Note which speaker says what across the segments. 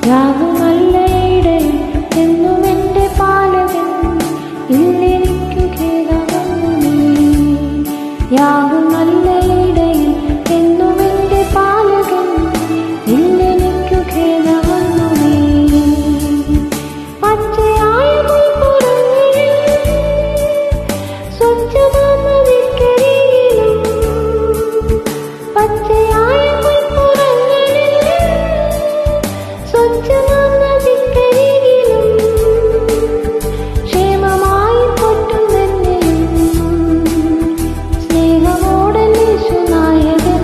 Speaker 1: യാഗം നല്ല ഇടയൻ എന്നും എൻ്റെ പാലകൻ, ഇല്ലെനിക്കു ഖേദമൊന്നുമേ. യാഗം നല്ല ഇടയൻ എന്നും എൻ്റെ പാലകൻ, ഇല്ലെനിക്കു ഖേദമൊന്നുമേ. പച്ചയായ പുൽപ്പുറങ്ങളിൽ സ്വച്ഛമായ നദിക്കരികിലും, പച്ചയായ പുൽപ്പുറങ്ങളിൽ സ്വച്ഛമായ നദിക്കരികിലും, ക്ഷേമമായി പോറ്റുന്നെന്നെയും സ്നേഹമോടെ യേശുനായകൻ,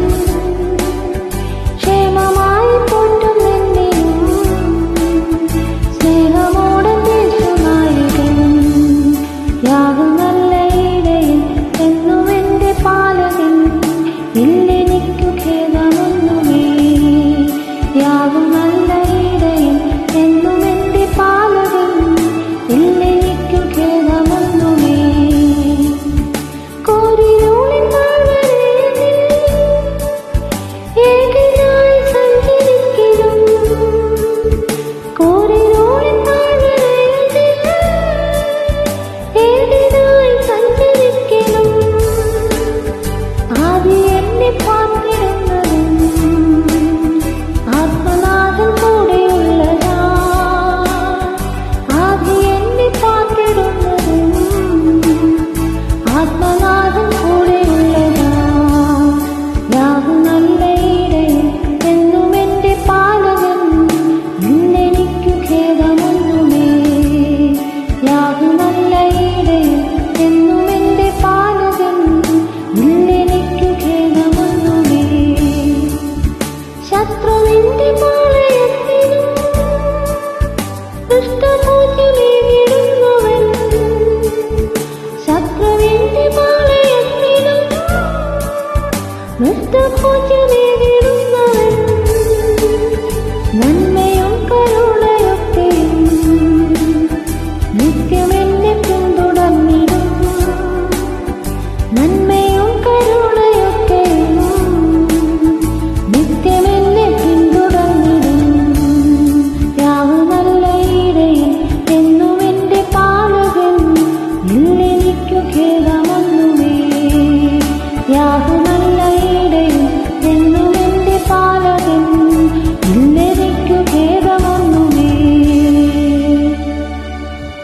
Speaker 1: ക്ഷേമമായി പോറ്റുന്നെന്നെയും സ്നേഹമോടെ യേശുനായകൻ. യാഗം നല്ല ഇടയൻ എന്നും എൻ്റെ പാലകൻ, ഇല്ലെനിക്കു ഖേദമൊന്നുമേ. യാഗം നല്ല ഇടയൻ എന്നും എൻ്റെ പാലകൻ, ഇല്ലെനിക്കു ഖേദമൊന്നുമേ. കോരിരുളിൻ താഴ്വരയിൽ ഏകനായി സഞ്ചരിക്കിലും, കോരിരുളിൻ താഴ്വരയിൽ ഏകനായി സഞ്ചരിക്കിലും, ആദി എന്നെ പാർത്തിടുന്നതും ആത്മനാഥൻ കൂടെയുള്ളതാ. ആദി എന്നെ പാർത്തിടുന്നതും ആത്മനാഥൻ കൂടെയുള്ളതാ. യാഗം നല്ല ഇടയൻ എന്നും എൻ്റെ പാലകൻ, ഇല്ലെനിക്കു ഖേദമൊന്നുമേ. യാഗം നല്ല ഇടയൻ എന്നും എൻ്റെ പാലകൻ, ഇല്ലെനിക്കു ഖേദമൊന്നുമേ. ശത്രുവിന്റെ പാളയത്തിലും ദുഷ്ടഭോജ്യമേകിടുന്നവൻ, ശത്രുവിന്റെ പാളയത്തിലും ദുഷ്ടഭോജ്യമേകിടുന്നവൻ, നന്മയും കരുണയൊക്കെയും നിത്യം എന്നെ പിന്തുടർന്നിടും. നന്മയും കരുണയൊക്കെയും നിത്യം എന്നെ പിന്തുടർന്നിടും. യാഗം നല്ല ഇടയൻ എന്നും എൻ്റെ പാലകൻ, ഇല്ലെനിക്കു ഖേദം